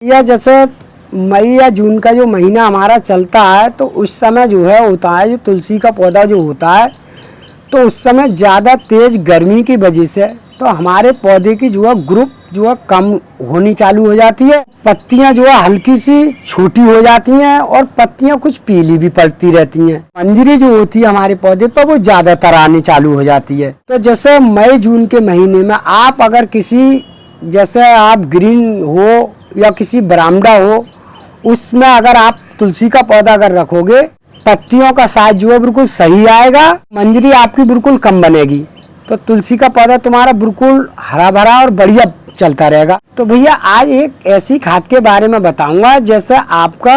या जैसे मई या जून का जो महीना हमारा चलता है तो उस समय जो है होता है जो तुलसी का पौधा जो होता है तो उस समय ज़्यादा तेज़ गर्मी की वजह से तो हमारे पौधे की जो है ग्रुप जो है कम होनी चालू हो जाती है। पत्तियां जो है हल्की सी छोटी हो जाती हैं और पत्तियां कुछ पीली भी पड़ती रहती हैं। मंजरी जो होती है हमारे पौधे पर वो ज़्यादातर आनी चालू हो जाती है। तो जैसे मई जून के महीने में आप अगर किसी जैसे आप ग्रीन हो या किसी बरामदा हो उसमें अगर आप तुलसी का पौधा अगर रखोगे पत्तियों का साइज जो है बिल्कुल सही आएगा, मंजरी आपकी बिल्कुल कम बनेगी तो तुलसी का पौधा तुम्हारा बिल्कुल हरा भरा और बढ़िया चलता रहेगा। तो भैया आज एक ऐसी खाद के बारे में बताऊंगा जैसे आपका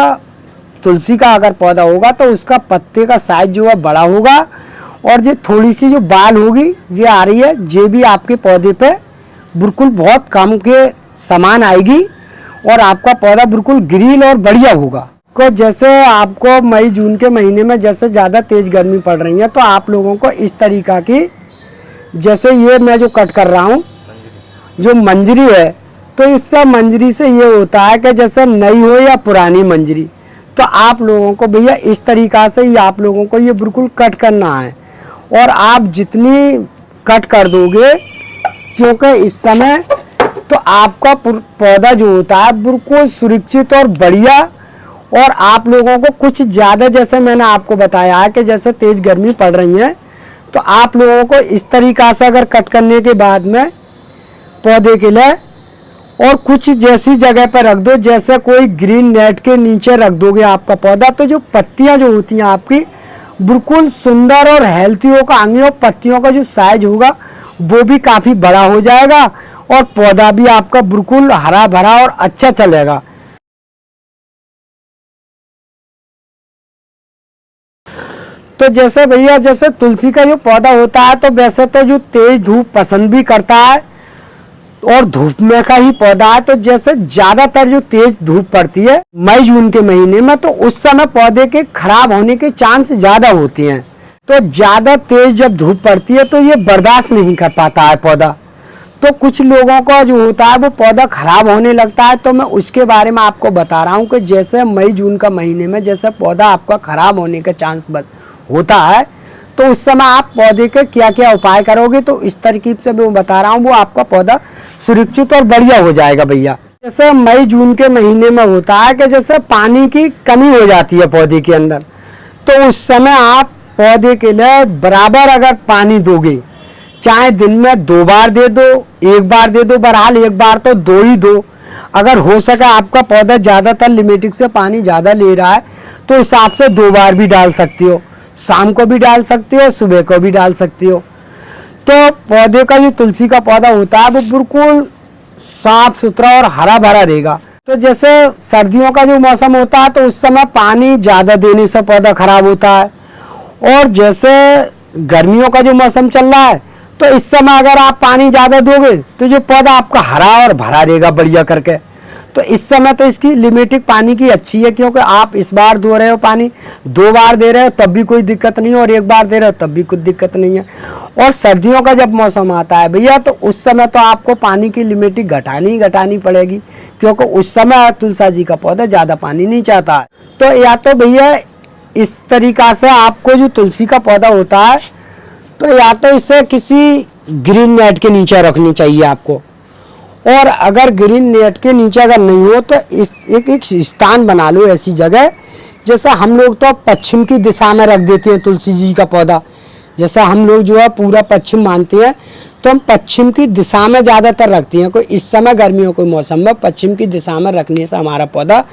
तुलसी का अगर पौधा होगा तो उसका पत्ते का साइज जो है बड़ा होगा और जो थोड़ी सी जो बाल होगी ये आ रही है ये भी आपके पौधे पे बिल्कुल बहुत कम के समान आएगी और आपका पौधा बिल्कुल ग्रीन और बढ़िया होगा। को जैसे आपको मई जून के महीने में जैसे ज़्यादा तेज़ गर्मी पड़ रही है तो आप लोगों को इस तरीका की जैसे ये मैं जो कट कर रहा हूँ जो मंजरी है तो इस मंजरी से ये होता है कि जैसे नई हो या पुरानी मंजरी तो आप लोगों को भैया इस तरीका से ही आप लोगों को ये बिल्कुल कट करना है और आप जितनी कट कर दोगे क्योंकि इस समय तो आपका पौधा जो होता है बिल्कुल सुरक्षित और बढ़िया और आप लोगों को कुछ ज़्यादा जैसे मैंने आपको बताया है कि जैसे तेज़ गर्मी पड़ रही है तो आप लोगों को इस तरीक़ा से अगर कट करने के बाद में पौधे के लिए और कुछ जैसी जगह पर रख दो जैसे कोई ग्रीन नेट के नीचे रख दोगे आपका पौधा तो जो पत्तियां जो होती हैं आपकी बिल्कुल सुंदर और हेल्थी होगा आगे और पत्तियों का जो साइज होगा वो भी काफ़ी बड़ा हो जाएगा और पौधा भी आपका बिल्कुल हरा भरा और अच्छा चलेगा। तो जैसे भैया जैसे तुलसी का जो पौधा होता है तो वैसे तो जो तेज धूप पसंद भी करता है और धूप में का ही पौधा है तो जैसे ज्यादातर जो तेज धूप पड़ती है मई जून के महीने में तो उस समय पौधे के खराब होने के चांस ज्यादा होते हैं। तो ज्यादा तेज जब धूप पड़ती है तो ये बर्दाश्त नहीं कर पाता है पौधा तो कुछ लोगों का जो होता है वो पौधा खराब होने लगता है। तो मैं उसके बारे में आपको बता रहा हूँ कि जैसे मई जून का महीने में जैसे पौधा आपका खराब होने का चांस होता है तो उस समय आप पौधे के क्या क्या उपाय करोगे तो इस तरकीब से मैं बता रहा हूँ वो आपका पौधा सुरक्षित और बढ़िया हो जाएगा। भैया जैसे मई जून के महीने में होता है कि जैसे पानी की कमी हो जाती है पौधे के अंदर तो उस समय आप पौधे के लिए बराबर अगर पानी दोगे चाहे दिन में 2 बार दे दो 1 बार दे दो बहरहाल 1 बार तो 2 ही दो। अगर हो सके आपका पौधा ज़्यादातर लिमिटिक से पानी ज़्यादा ले रहा है तो हिसाब से 2 बार भी डाल सकती हो, शाम को भी डाल सकती हो सुबह को भी डाल सकती हो। तो पौधे का जो तुलसी का पौधा होता है वो बिल्कुल साफ सुथरा और हरा भरा रहेगा। तो जैसे सर्दियों का जो मौसम होता है तो उस समय पानी ज़्यादा देने से पौधा खराब होता है और जैसे गर्मियों का जो मौसम चल रहा है तो इस समय अगर आप पानी ज़्यादा दोगे तो जो पौधा आपका हरा और भरा रहेगा बढ़िया करके। तो इस समय तो इसकी लिमिटेड पानी की अच्छी है क्योंकि आप इस बार दो रहे हो पानी 2 बार दे रहे हो तब भी कोई दिक्कत नहीं है और 1 बार दे रहे हो तब भी कुछ दिक्कत नहीं है। और सर्दियों का जब मौसम आता है भैया तो उस समय तो आपको पानी की लिमिटेड घटानी पड़ेगी क्योंकि उस समय तुलसा जी का पौधा ज़्यादा पानी नहीं चाहता है। तो या तो भैया इस तरीक़ा से आपको जो तुलसी का पौधा होता है तो या तो इसे किसी ग्रीन नेट के नीचे रखनी चाहिए आपको और अगर ग्रीन नेट के नीचे अगर नहीं हो तो इस एक स्थान बना लो ऐसी जगह जैसे हम लोग तो पश्चिम की दिशा में रख देते हैं तुलसी जी का पौधा। जैसे हम लोग जो है पूरा पश्चिम मानते हैं तो हम पश्चिम की दिशा में ज़्यादातर रखते हैं। कोई इस समय गर्मियों के मौसम में पश्चिम की दिशा में रखने से हमारा पौधा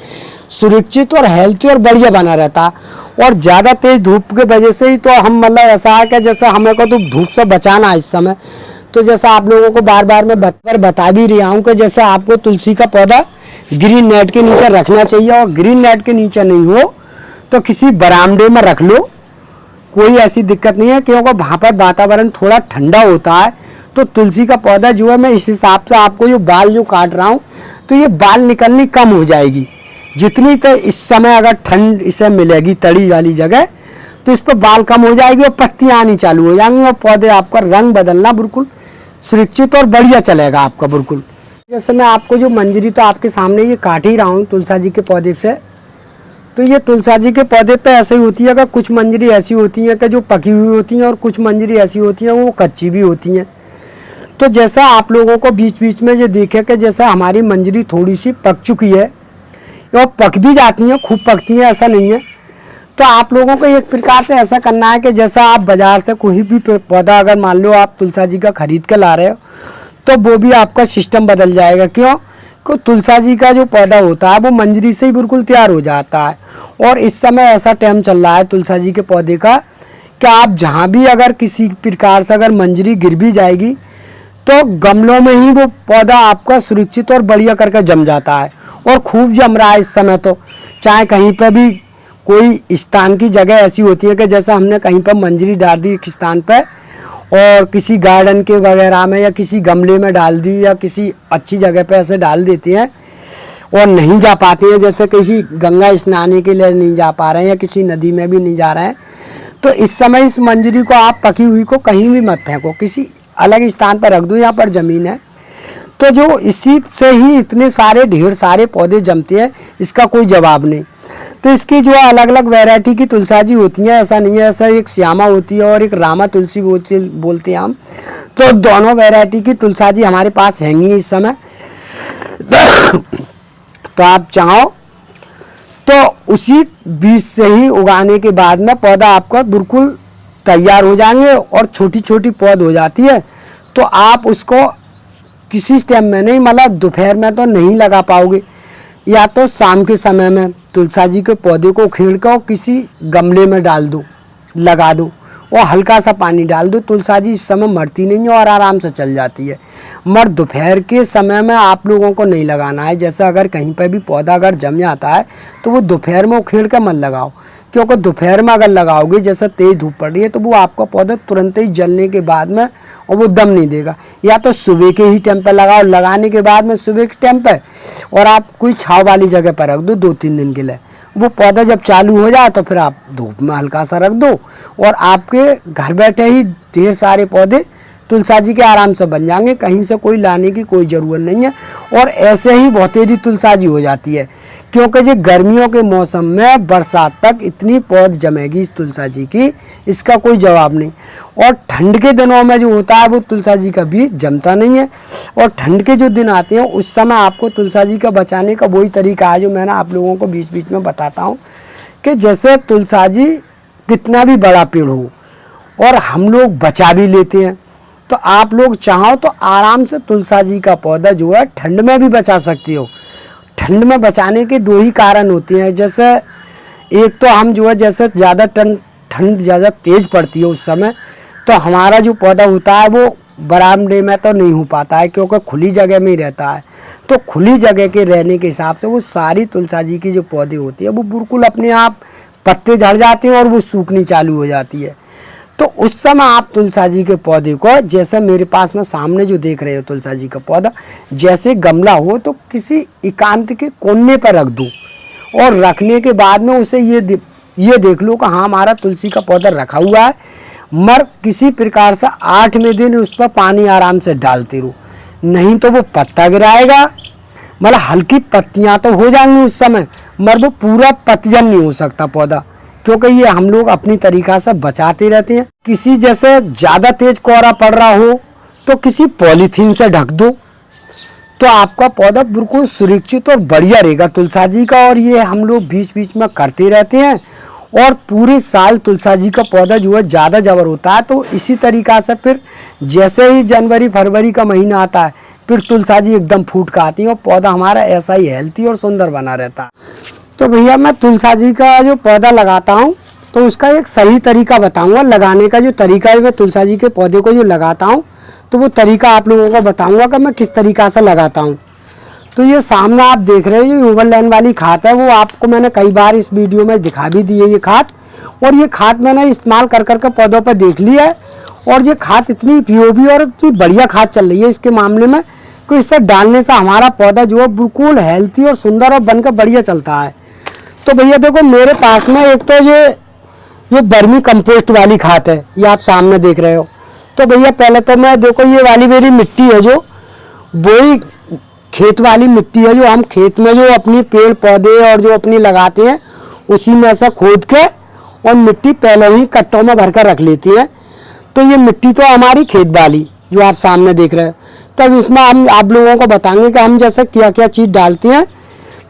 सुरक्षित और हेल्थी और बढ़िया बना रहता है। और ज़्यादा तेज धूप की वजह से ही तो हम मतलब ऐसा है कि जैसे हमें को तो धूप से बचाना इस समय तो जैसा आप लोगों को बार बार मैं बता भी रहा हूँ कि जैसे आपको तुलसी का पौधा ग्रीन नेट के नीचे रखना चाहिए और ग्रीन नेट के नीचे नहीं हो तो किसी बरामदे में रख लो, कोई ऐसी दिक्कत नहीं है क्योंकि वहाँ पर वातावरण थोड़ा ठंडा होता है। तो तुलसी का पौधा जो है मैं इस हिसाब से आपको ये बाल जो काट रहा हूँ तो ये बाल निकलनी कम हो जाएगी जितनी तो इस समय अगर ठंड इसे मिलेगी तड़ी वाली जगह तो इस पर बाल कम हो जाएगी और पत्तियाँ आनी चालू हो जाएंगी और पौधे आपका रंग बदलना बिल्कुल सुरक्षित और बढ़िया चलेगा आपका बिल्कुल। जैसे मैं आपको जो मंजरी तो आपके सामने ये काट ही रहा हूँ तुलसा जी के पौधे से। तो ये तुलसा जी के पौधे पे ऐसे ही होती है कि कुछ मंजरी ऐसी होती हैं कि जो पकी हुई होती हैं और कुछ मंजरी ऐसी होती हैं वो कच्ची भी होती हैं। तो जैसा आप लोगों को बीच बीच में ये देखे कि जैसा हमारी मंजरी थोड़ी सी पक चुकी है और पक भी जाती हैं, खूब पकती हैं, ऐसा नहीं है। तो आप लोगों को एक प्रकार से ऐसा करना है कि जैसा आप बाज़ार से कोई भी पौधा अगर मान लो आप तुलसा जी का ख़रीद कर ला रहे हो तो वो भी आपका सिस्टम बदल जाएगा। क्यों? कि तुलसा जी का जो पौधा होता है वो मंजरी से ही बिल्कुल तैयार हो जाता है। और इस समय ऐसा टाइम चल रहा है तुलसा जी के पौधे का कि आप जहाँ भी अगर किसी प्रकार से अगर मंजरी गिर भी जाएगी तो गमलों में ही वो पौधा आपका सुरक्षित और बढ़िया करके जम जाता है और खूब जम रहा है इस समय। तो चाहे कहीं पर भी कोई स्थान की जगह ऐसी होती है कि जैसा हमने कहीं पर मंजरी डाल दी एक स्थान पर और किसी गार्डन के वगैरह में या किसी गमले में डाल दी या किसी अच्छी जगह पे ऐसे डाल देती हैं और नहीं जा पाते हैं, जैसे किसी गंगा स्नान के लिए नहीं जा पा रहे हैं या किसी नदी में भी नहीं जा रहे हैं, तो इस समय इस मंजरी को आप पकी हुई को कहीं भी मत फेंको, किसी अलग स्थान पर रख दो। यहाँ पर ज़मीन है तो जो इसी से ही इतने सारे ढेर सारे पौधे जमते हैं, इसका कोई जवाब नहीं। तो इसकी जो अलग अलग वैरायटी की तुलसा जी होती हैं, ऐसा नहीं है, ऐसा एक श्यामा होती है और एक रामा तुलसी बोलते हैं हम। तो दोनों वैरायटी की तुलसा जी हमारे पास हैंगी इस समय। तो आप चाहो तो उसी बीज से ही उगाने के बाद में पौधा आपका बिल्कुल तैयार हो जाएंगे और छोटी छोटी पौध हो जाती है। तो आप उसको किसी टाइम में नहीं, मतलब दोपहर में तो नहीं लगा पाओगे, या तो शाम के समय में तुलसा जी के पौधे को उखेड़ कर किसी गमले में डाल दो, लगा दो और हल्का सा पानी डाल दो। तुलसा जी इस समय मरती नहीं है और आराम से चल जाती है। मगर दोपहर के समय में आप लोगों को नहीं लगाना है। जैसा अगर कहीं पर भी पौधा अगर जम जाता है तो वो दोपहर में उखेड़ कर मत लगाओ, क्योंकि दोपहर में अगर लगाओगे जैसे तेज़ धूप पड़ रही है तो वो आपका पौधा तुरंत ही जलने के बाद में और वो दम नहीं देगा। या तो सुबह के ही टाइम पर लगाओ, लगाने के बाद में सुबह के टाइम पर, और आप कोई छाँव वाली जगह पर रख दो 2-3 दिन के लिए। वो पौधा जब चालू हो जाए तो फिर आप धूप में हल्का सा रख दो और आपके घर बैठे ही ढेर सारे पौधे तुलसा जी के आराम से बन जाएंगे, कहीं से कोई लाने की कोई ज़रूरत नहीं है। और ऐसे ही बहुत तेज़ी तुलसा जी हो जाती है, क्योंकि जो गर्मियों के मौसम में बरसात तक इतनी पौध जमेगी इस तुलसा जी की, इसका कोई जवाब नहीं। और ठंड के दिनों में जो होता है वो तुलसा जी का बीज जमता नहीं है। और ठंड के जो दिन आते हैं उस समय आपको तुलसा जी का बचाने का वही तरीका है जो मैंने आप लोगों को बीच बीच में बताता हूँ कि जैसे तुलसा जी कितना भी बड़ा पेड़ हो और हम लोग बचा भी लेते हैं, तो आप लोग चाहो तो आराम से तुलसा जी का पौधा जो है ठंड में भी बचा सकते हो। ठंड में बचाने के 2 ही कारण होते हैं। जैसे एक तो हम जो है जैसे ज़्यादा ठंड ज़्यादा तेज़ पड़ती है उस समय, तो हमारा जो पौधा होता है वो बरामदे में तो नहीं हो पाता है, क्योंकि खुली जगह में ही रहता है। तो खुली जगह के रहने के हिसाब से वो सारी तुलसा जी की जो पौधे होती है वो बिल्कुल अपने आप पत्ते झड़ जाते हैं और वो सूखनी चालू हो जाती है। तो उस समय आप तुलसा जी के पौधे को, जैसे मेरे पास में सामने जो देख रहे हो तुलसा जी का पौधा, जैसे गमला हो तो किसी एकांत के कोने पर रख दो और रखने के बाद में उसे ये देख लो कि हाँ हमारा तुलसी का पौधा रखा हुआ है, मगर किसी प्रकार से 8वें दिन उस पर पानी आराम से डालते रहो, नहीं तो वो पत्ता गिराएगा। मतलब हल्की पत्तियाँ तो हो जाएंगी उस समय, मगर वो पूरा पतझड़ नहीं हो सकता पौधा, क्योंकि ये हम लोग अपनी तरीक़ा से बचाते रहते हैं। किसी जैसे ज़्यादा तेज कोहरा पड़ रहा हो तो किसी पॉलीथीन से ढक दो, तो आपका पौधा बिल्कुल सुरक्षित और बढ़िया रहेगा तुलसा जी का। और ये हम लोग बीच बीच में करते रहते हैं और पूरे साल तुलसा जी का पौधा जो है ज़्यादा जबर होता है। तो इसी तरीक़ा से फिर जैसे ही जनवरी फरवरी का महीना आता है फिर तुलसा जी एकदम फूट कर आती है और पौधा हमारा ऐसा ही हेल्थी और सुंदर बना रहता है। तो भैया मैं तुलसा जी का जो पौधा लगाता हूँ तो उसका एक सही तरीका बताऊंगा लगाने का। जो तरीका है मैं तुलसा जी के पौधे को जो लगाता हूँ तो वो तरीका आप लोगों को बताऊंगा कि मैं किस तरीका से लगाता हूँ। तो ये सामने आप देख रहे हैं जो ओवरलैंड वाली खाद है, वो आपको मैंने कई बार इस वीडियो में दिखा भी दी है ये खाद। और ये खाद मैंने इस्तेमाल कर करके पौधों पर देख लिया है और ये खाद इतनी उपयोगी और इतनी बढ़िया खाद चल रही है इसके मामले में कि इससे डालने से हमारा पौधा जो है बिल्कुल हेल्थी और सुंदर और बनकर बढ़िया चलता है। तो भैया देखो मेरे पास में एक तो ये वर्मी कंपोस्ट वाली खाद है, ये आप सामने देख रहे हो। तो भैया पहले तो मैं देखो ये वाली मेरी मिट्टी है जो वही खेत वाली मिट्टी है, जो हम खेत में जो अपनी पेड़ पौधे और जो अपनी लगाते हैं उसी में से खोद के और मिट्टी पहले ही कट्टों में भरकर रख लेती है। तो ये मिट्टी तो हमारी खेत वाली जो आप सामने देख रहे हैं। तब इसमें हम आप लोगों को बताएंगे कि हम जैसे क्या क्या चीज़ डालते हैं।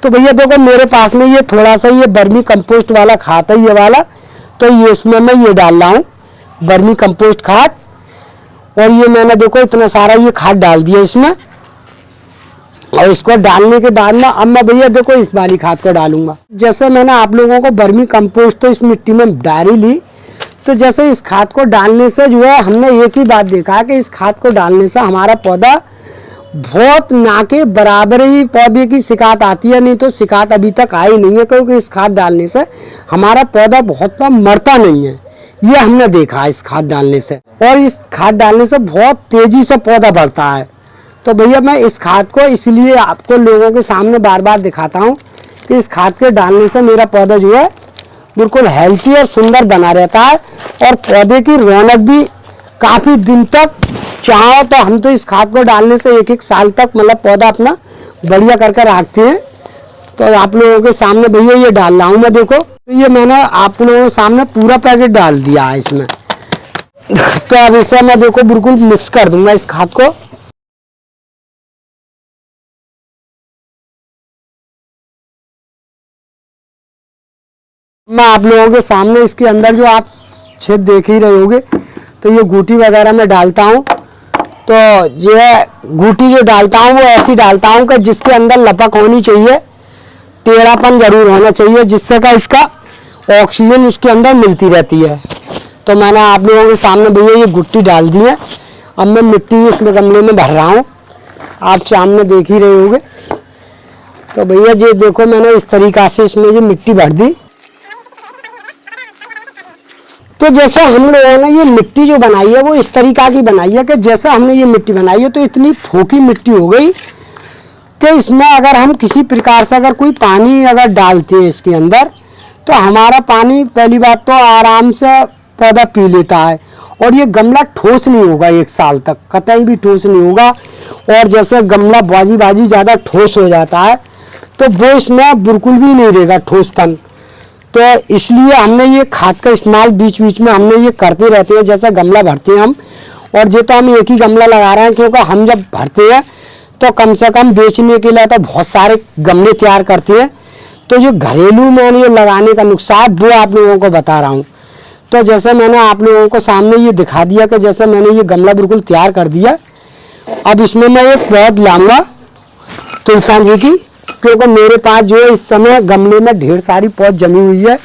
तो भैया देखो मेरे पास में ये थोड़ा सा ये वर्मी कंपोस्ट वाला खाद है, ये वाला। तो ये इसमें मैं ये डाल रहा हूँ वर्मी कंपोस्ट खाद। और ये मैंने देखो इतना सारा ये खाद डाल दिया इसमें। और इसको डालने के बाद में अब मैं भैया देखो इस वाली खाद को डालूंगा। जैसे मैंने आप लोगों को वर्मी कंपोस्ट तो इस मिट्टी में डाल ही ली, तो जैसे इस खाद को डालने से जो है हमने एक ही बात देखा कि इस खाद को डालने से हमारा पौधा बहुत ना के बराबर ही पौधे की शिकायत आती है। नहीं तो शिकायत अभी तक आई नहीं है, क्योंकि इस खाद डालने से हमारा पौधा बहुत मरता नहीं है। ये हमने देखा इस खाद डालने से। और इस खाद डालने से बहुत तेजी से पौधा बढ़ता है। तो भैया मैं इस खाद को इसलिए आपको लोगों के सामने बार बार दिखाता हूँ कि इस खाद के डालने से मेरा पौधा जो है बिल्कुल हेल्थी और सुंदर बना रहता है। और पौधे की रौनक भी काफ़ी दिन तक, चाहो तो हम तो इस खाद को डालने से एक एक साल तक मतलब पौधा अपना बढ़िया करके रखते हैं। तो आप लोगों के सामने भैया ये डाल रहा हूँ मैं। देखो तो ये मैंने आप लोगों के सामने पूरा पैकेट डाल दिया है इसमें। तो अब इसे मैं देखो बिल्कुल मिक्स कर दूंगा इस खाद को। मैं आप लोगों के सामने इसके अंदर जो आप छेद देख ही रहे होगे, तो ये गूटी वगैरह मैं डालता हूँ। तो ये गूटी जो डालता हूँ वो ऐसी डालता हूँ कि जिसके अंदर लपक होनी चाहिए, टेढ़ापन जरूर होना चाहिए, जिससे का इसका ऑक्सीजन उसके अंदर मिलती रहती है। तो मैंने आप लोगों के सामने भैया ये गुट्टी डाल दी है। अब मैं मिट्टी इसमें गमले में भर रहा हूँ, आप सामने देख ही रहे होगे। तो भैया ये देखो मैंने इस तरीक़ा से इसमें जो मिट्टी भर दी। तो जैसे हम लोगों ने ये मिट्टी जो बनाई है वो इस तरीक़ा की बनाई है कि जैसे हमने ये मिट्टी बनाई है तो इतनी फोकी मिट्टी हो गई कि इसमें अगर हम किसी प्रकार से अगर कोई पानी अगर डालते हैं इसके अंदर, तो हमारा पानी पहली बात तो आराम से पौधा पी लेता है। और ये गमला ठोस नहीं होगा, एक साल तक कतई भी ठोस नहीं होगा। और जैसे गमला बाजी ज़्यादा ठोस हो जाता है तो वो इसमें बिल्कुल भी नहीं रहेगा ठोसपन। तो इसलिए हमने ये खाद का इस्तेमाल बीच बीच में हमने ये करते रहते हैं। जैसे गमला भरते हैं हम, और जो तो हम एक ही गमला लगा रहे हैं, क्योंकि हम जब भरते हैं तो कम से कम बेचने के लिए तो बहुत सारे गमले तैयार करते हैं। तो जो घरेलू मैंने ये लगाने का नुकसान वो आप लोगों को बता रहा हूँ। तो जैसे मैंने आप लोगों को सामने ये दिखा दिया कि जैसे मैंने ये गमला बिल्कुल तैयार कर दिया। अब इसमें मैं एक पौध लाऊंगा तुलसी जी की, क्योंकि मेरे पास जो है इस समय गमले में ढेर सारी पौध जमी हुई है।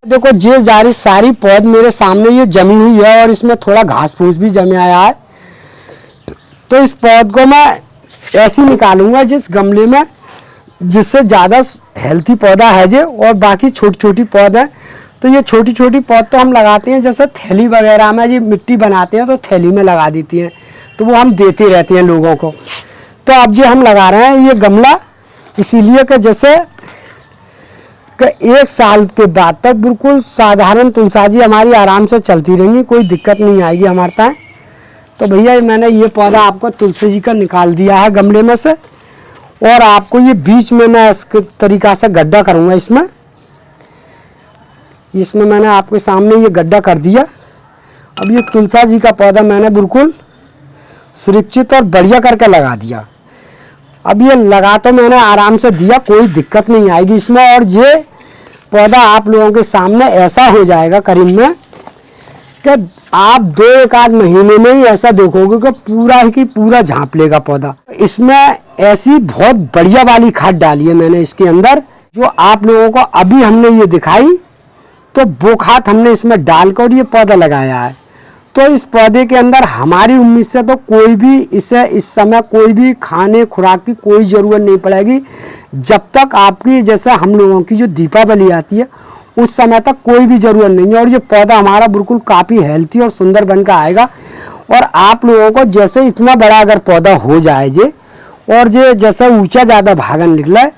देखो ये सारी पौध मेरे सामने ये जमी हुई है, और इसमें थोड़ा घास फूस भी जमे आया है। तो इस पौध को मैं ऐसे निकालूंगा जिस गमले में जिससे ज़्यादा हेल्थी पौधा है जे, और बाकी छोटी छोटी पौध है। तो ये छोटी छोटी पौध तो हम लगाते हैं जैसे थैली वगैरह में ये मिट्टी बनाते हैं तो थैली में लगा देती हैं, तो वो हम देते रहते हैं लोगों को। तो अब जो हम लगा रहे हैं ये गमला इसीलिए कि जैसे कि एक साल के बाद तक बिल्कुल साधारण तुलसी जी हमारी आराम से चलती रहेंगी, कोई दिक्कत नहीं आएगी हमारे तक। तो भैया मैंने ये पौधा आपको तुलसी जी का निकाल दिया है गमले में से, और आपको ये बीच में मैं इस तरीक़ा से गड्ढा करूँगा इसमें मैंने आपके सामने ये गड्ढा कर दिया। अब ये तुलसी जी का पौधा मैंने बिल्कुल सुरक्षित और बढ़िया करके लगा दिया। अब ये लगा तो मैंने आराम से दिया, कोई दिक्कत नहीं आएगी इसमें। और ये पौधा आप लोगों के सामने ऐसा हो जाएगा करीब में कि आप 2-1 महीने में ही ऐसा देखोगे कि पूरा ही पूरा झाँप लेगा पौधा। इसमें ऐसी बहुत बढ़िया वाली खाद डाली है मैंने इसके अंदर, जो आप लोगों को अभी हमने ये दिखाई। तो वो खाद हमने इसमें डालकर ये पौधा लगाया है। तो इस पौधे के अंदर हमारी उम्मीद से तो कोई भी इसे इस समय कोई भी खाने खुराक की कोई ज़रूरत नहीं पड़ेगी। जब तक आपकी जैसे हम लोगों की जो दीपावली आती है उस समय तक कोई भी ज़रूरत नहीं है। और ये पौधा हमारा बिल्कुल काफ़ी हेल्थी और सुंदर बनकर आएगा। और आप लोगों को जैसे इतना बड़ा अगर पौधा हो जाए जे, और जे जैसे ऊँचा ज़्यादा भागन निकला है,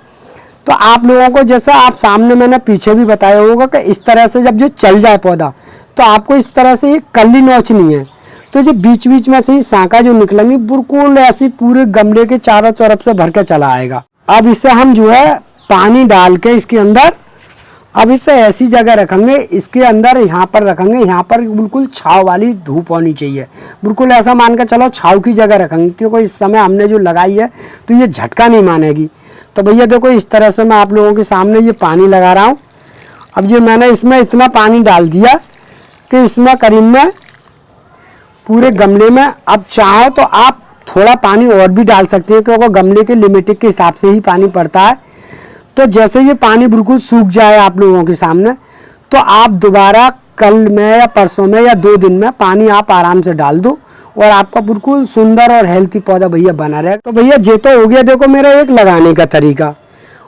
तो आप लोगों को जैसा आप सामने मैंने पीछे भी बताया होगा कि इस तरह से जब जो चल जाए पौधा, तो आपको इस तरह से एक कली नोचनी है। तो तो जो बीच बीच में से ही शाखा जो निकलेंगी बिल्कुल ऐसी पूरे गमले के चारों तरफ से भर के चला आएगा। अब इसे हम जो है पानी डाल के इसके अंदर, अब इसे ऐसी जगह रखेंगे, इसके अंदर यहाँ पर रखेंगे, यहाँ पर बिल्कुल छाव वाली धूप होनी चाहिए, बिल्कुल ऐसा मान के चलो छाव की जगह रखेंगे, क्योंकि इस समय हमने जो लगाई है तो ये झटका नहीं मानेगी। तो भैया देखो इस तरह से मैं आप लोगों के सामने ये पानी लगा रहा हूँ। अब ये मैंने इसमें इतना पानी डाल दिया कि इसमें करीब में पूरे गमले में, अब चाहो तो आप थोड़ा पानी और भी डाल सकते हैं, क्योंकि गमले के लिमिटेड के हिसाब से ही पानी पड़ता है। तो जैसे ये पानी बिल्कुल सूख जाए आप लोगों के सामने, तो आप दोबारा कल में या परसों में या 2 दिन में पानी आप आराम से डाल दो और आपका बिल्कुल सुंदर और हेल्थी पौधा भैया बना रहे। तो भैया ये तो हो गया देखो मेरा एक लगाने का तरीका,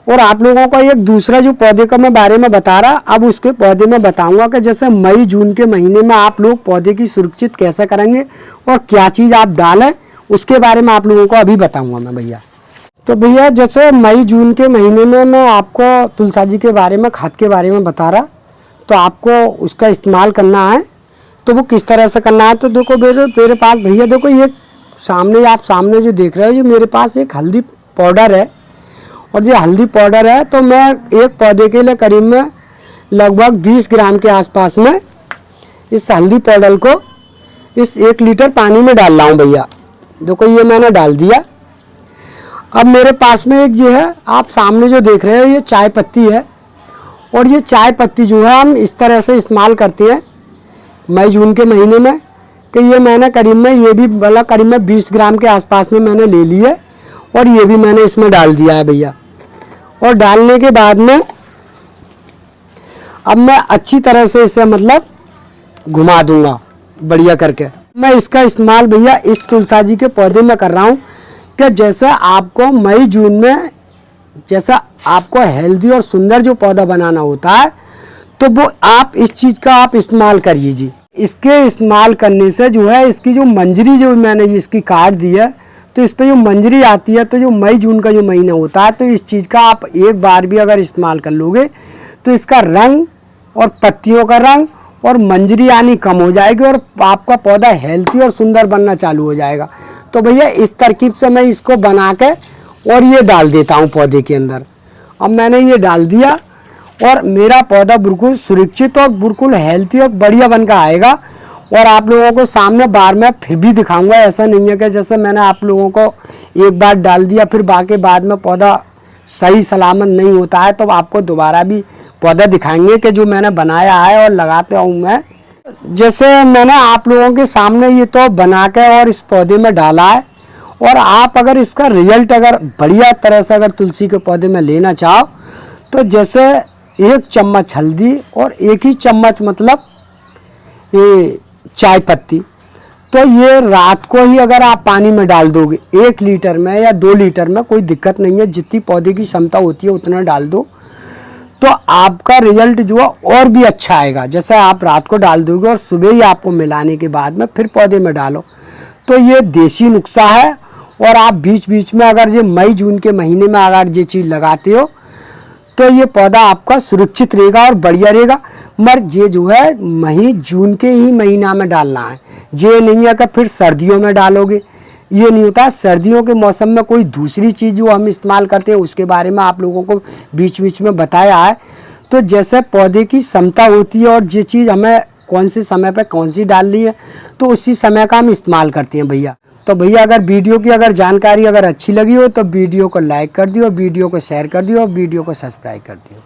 और आप लोगों को एक दूसरा जो पौधे का मैं बारे में बता रहा, अब उसके पौधे में बताऊंगा कि जैसे मई जून के महीने में आप लोग पौधे की सुरक्षित कैसे करेंगे और क्या चीज़ आप डालें, उसके बारे में आप लोगों को अभी बताऊंगा मैं भैया। तो भैया जैसे मई जून के महीने में मैं आपको तुलसा जी के बारे में, खाद के बारे में बता रहा, तो आपको उसका इस्तेमाल करना है तो वो किस तरह से करना है। तो देखो मेरे पास भैया देखो ये सामने, आप सामने जो देख रहे हो, ये मेरे पास एक हल्दी पाउडर है, और ये हल्दी पाउडर है तो मैं एक पौधे के लिए करीब में लगभग 20 ग्राम के आसपास में इस हल्दी पाउडर को इस 1 लीटर पानी में डाल रहा हूँ भैया। देखो ये मैंने डाल दिया। अब मेरे पास में एक जो है आप सामने जो देख रहे हो ये चाय पत्ती है, और ये चाय पत्ती जो है हम इस तरह से इस्तेमाल करते हैं मई जून के महीने में, कि ये मैंने करीब में, ये भी वाला करीब में 20 ग्राम के आसपास में मैंने ले ली है, और ये भी मैंने इसमें डाल दिया है भैया। और डालने के बाद में अब मैं अच्छी तरह से इसे मतलब घुमा दूंगा बढ़िया करके। मैं इसका इस्तेमाल भैया इस तुलसा जी के पौधे में कर रहा हूँ कि जैसे आपको मई जून में जैसा आपको हेल्दी और सुंदर जो पौधा बनाना होता है, तो वो आप इस चीज़ का आप इस्तेमाल करिए जी। इसके इस्तेमाल करने से जो है इसकी जो मंजरी जो मैंने इसकी काट दी है, तो इस पर जो मंजरी आती है, तो जो मई जून का जो महीना होता है, तो इस चीज़ का आप एक बार भी अगर इस्तेमाल कर लोगे तो इसका रंग और पत्तियों का रंग और मंजरी आनी कम हो जाएगी और आपका पौधा हेल्थी और सुंदर बनना चालू हो जाएगा। तो भैया इस तरकीब से मैं इसको बना के और ये डाल देता हूँ पौधे के अंदर। अब मैंने ये डाल दिया और मेरा पौधा बिल्कुल सुरक्षित और बिल्कुल हेल्थी और बढ़िया बन कर आएगा। और आप लोगों को सामने बार में फिर भी दिखाऊंगा, ऐसा नहीं है कि जैसे मैंने आप लोगों को एक बार डाल दिया फिर बाकी बाद में पौधा सही सलामत नहीं होता है, तो आपको दोबारा भी पौधा दिखाएंगे कि जो मैंने बनाया है और लगाते हूँ मैं। जैसे मैंने आप लोगों के सामने ये तो बना के और इस पौधे में डाला है, और आप अगर इसका रिजल्ट अगर बढ़िया तरह से अगर तुलसी के पौधे में लेना चाहो, तो जैसे 1 चम्मच हल्दी और 1 ही चम्मच मतलब ये चाय पत्ती, तो ये रात को ही अगर आप पानी में डाल दोगे 1 लीटर में या 2 लीटर में, कोई दिक्कत नहीं है, जितनी पौधे की क्षमता होती है उतना डाल दो, तो आपका रिजल्ट जो है और भी अच्छा आएगा। जैसे आप रात को डाल दोगे और सुबह ही आपको मिलाने के बाद में फिर पौधे में डालो, तो ये देसी नुस्खा है। और आप बीच बीच में अगर ये मई जून के महीने में अगर ये चीज़ लगाते हो तो ये पौधा आपका सुरक्षित रहेगा और बढ़िया रहेगा। मगर ये जो है मई जून के ही महीना में डालना है, ये नहीं है कि फिर सर्दियों में डालोगे, ये नहीं होता। सर्दियों के मौसम में कोई दूसरी चीज़ जो हम इस्तेमाल करते हैं उसके बारे में आप लोगों को बीच बीच में बताया है। तो जैसे पौधे की क्षमता होती है और ये चीज़ हमें कौन से समय पर कौन सी डालनी है, तो उसी समय का हम इस्तेमाल करते हैं भैया। तो भैया अगर वीडियो की अगर जानकारी अगर अच्छी लगी हो तो वीडियो को लाइक कर दियो, वीडियो को शेयर कर दियो और वीडियो को सब्सक्राइब कर दियो।